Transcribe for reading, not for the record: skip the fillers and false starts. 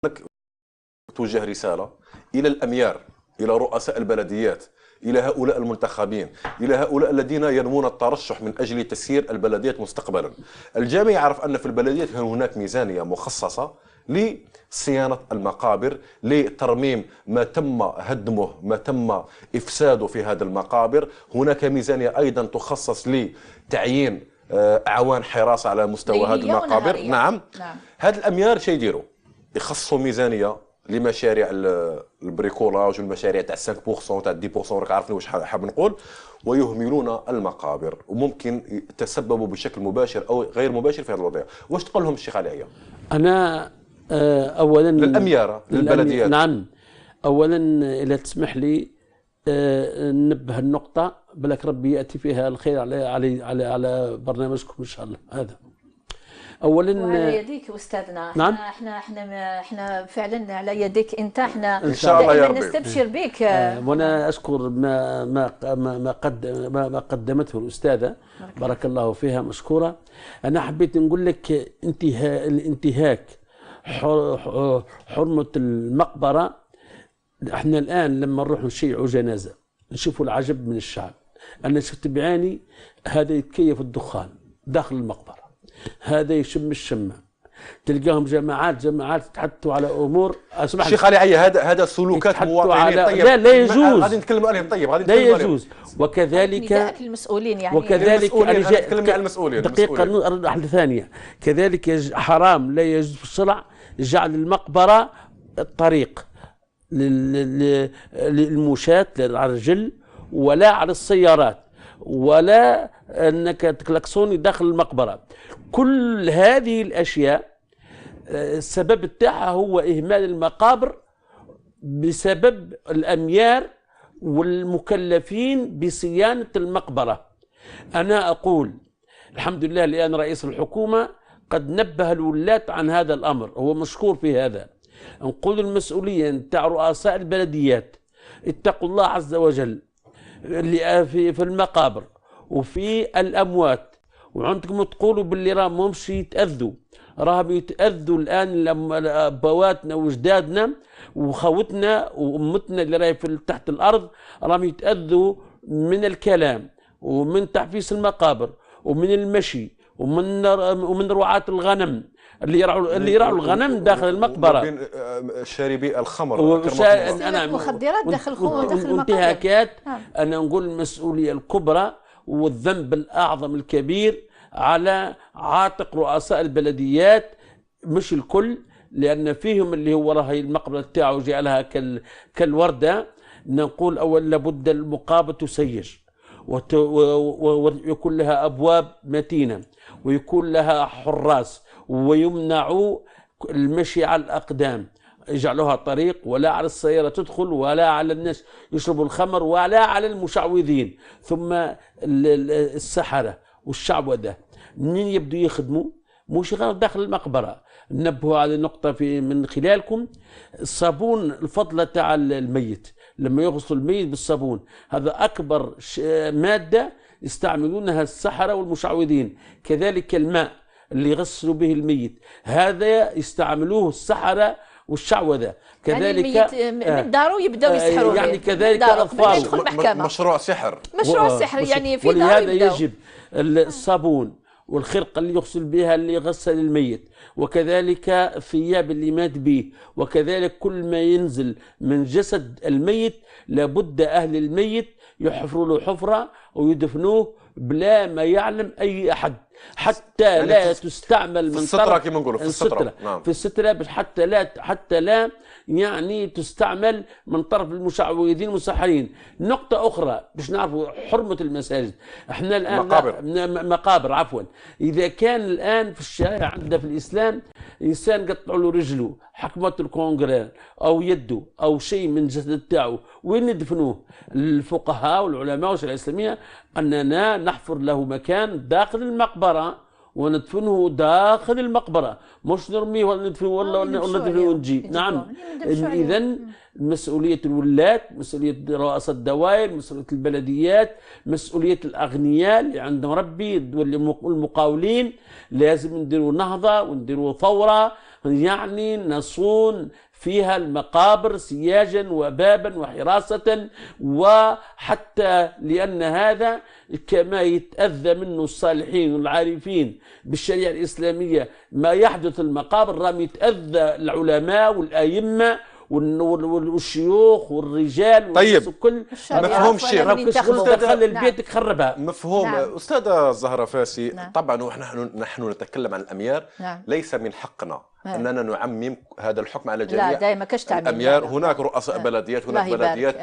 لك توجه رسالة إلى الأميار، إلى رؤساء البلديات، إلى هؤلاء المنتخبين، إلى هؤلاء الذين ينوون الترشح من أجل تسيير البلديات مستقبلا. الجميع يعرف أن في البلديات هناك ميزانية مخصصة لصيانة المقابر، لترميم ما تم هدمه، ما تم إفساده في هذه المقابر. هناك ميزانية أيضا تخصص لتعيين أعوان حراسة على مستوى هذه المقابر. نعم. هاد الأميار شي يديروا؟ يخصصوا ميزانية لمشاريع البريكولاج والمشاريع تاع 5% تاع 10%، راك عارفين واش حاب نقول، ويهملون المقابر، وممكن يتسببوا بشكل مباشر او غير مباشر في هذه الوضعيه. واش تقول لهم الشيخ علي عيا؟ انا اولا للامياره للبلديات. نعم، اولا اذا تسمح لي ننبه النقطه بلك ربي ياتي فيها الخير على برنامجكم ان شاء الله. هذا اولا وعلى يديك استاذنا. نعم. احنا فعلا على يديك انت. احنا ان شاء الله يا ربي نستبشر بك. وانا اشكر ما قدمته الاستاذه، بارك الله فيها، مشكوره. انا حبيت نقول لك الانتهاك حرمه المقبره. احنا الان لما نروح نشيعوا جنازه نشوفوا العجب من الشعب. انا شفت بعيني هذا يتكيف الدخان داخل المقبره، هذا يشم الشمه، تلقاهم جماعات يتحدثوا على امور. الشيخ علي عيا هذا سلوكات مواطنين. طيب لا يجوز، غادي نتكلموا عليهم. طيب غادي لا يجوز. وكذلك المسؤولين، يعني وكذلك نتكلم عن المسؤولين دقيقه واحده ثانيه. كذلك حرام لا يجوز في الشرع جعل المقبره الطريق للمشاة للرجل، ولا على السيارات، ولا انك تكلكسوني داخل المقبره. كل هذه الاشياء السبب بتاعها هو اهمال المقابر بسبب الاميار والمكلفين بصيانه المقبره. انا اقول الحمد لله الان رئيس الحكومه قد نبه الولاة عن هذا الامر، هو مشكور في هذا. نقول المسؤوليه نتاع رؤساء البلديات اتقوا الله عز وجل في المقابر وفي الاموات، وعندكم تقولوا باللي راهمش يتاذوا، راهم يتاذوا الان ابواتنا وجدادنا وخوتنا وامتنا اللي راهي تحت الارض، راهم يتاذوا من الكلام ومن تحفيز المقابر ومن المشي ومن رعاة الغنم اللي يرعوا الغنم داخل المقبره، شاربي الخمر مخدرات داخل المقابر وانتهاكات. انا نقول المسؤوليه الكبرى والذنب الاعظم الكبير على عاتق رؤساء البلديات، مش الكل، لان فيهم اللي هو راهي المقبره تاعو جعلها كالورده. نقول اول لابد المقابر تسيج ويكون لها ابواب متينه ويكون لها حراس، ويمنعوا المشي على الأقدام، يجعلوها طريق، ولا على السيارة تدخل، ولا على الناس يشربوا الخمر، ولا على المشعوذين. ثم السحرة والشعوذة منين يبدوا يخدموا؟ مش غير داخل المقبرة. نبهوا على نقطة من خلالكم. الصابون الفضلة تاع الميت لما يغسلوا الميت بالصابون، هذا أكبر مادة يستعملونها السحرة والمشعوذين. كذلك الماء اللي يغسلوا به الميت هذا يستعملوه السحرة والشعوذة. كذلك يعني من دارو يبداو يسحروا، يعني كذلك الاطفال مشروع سحر يعني في ولهذا يجب الصابون والخرقة اللي يغسل بها اللي يغسل الميت، وكذلك الثياب اللي مات به، وكذلك كل ما ينزل من جسد الميت لابد أهل الميت يحفروا له حفرة ويدفنوه بلا ما يعلم أي أحد، حتى يعني لا تستعمل من في السترة كما نقولوا، في السترة. نعم. في السترة حتى لا يعني تستعمل من طرف المشعوذين المسحرين. نقطة أخرى باش نعرفوا حرمة المساجد. احنا الآن مقابر عفوا. إذا كان الآن في الشارع عندنا في الإسلام إنسان قطعوا له رجله، حكمت الكونغران أو يده أو شيء من الجسد تاعو، وين ندفنوه؟ الفقهاء والعلماء والشريعة الإسلامية أننا نحفر له مكان داخل المقبرة وندفنه داخل المقبرة، مش نرميه ولا ندفنه ولا ندفنه ونجي. نعم. إذا مسؤولية الولاة، مسؤولية رؤساء الدوائر، مسؤولية البلديات، مسؤولية الأغنياء اللي عندهم ربي والمقاولين. لازم نديروا نهضة ونديروا ثورة يعني نصون فيها المقابر سياجا وبابا وحراسة، وحتى لأن هذا كما يتأذى منه الصالحين والعارفين بالشريعة الإسلامية ما يحدث المقابر، راهم يتأذى العلماء والأئمة والشيوخ والرجال. طيب الكل مفهوم شيء دخل البيت خربها. مفهوم. أستاذة زهرة فاسي، طبعا نحن نتكلم عن الأميار، ليس من حقنا أننا نعمم هذا الحكم على جميع لا، دائما كاش تعميم. الأميار. هناك رؤساء بلديات، هناك بلديات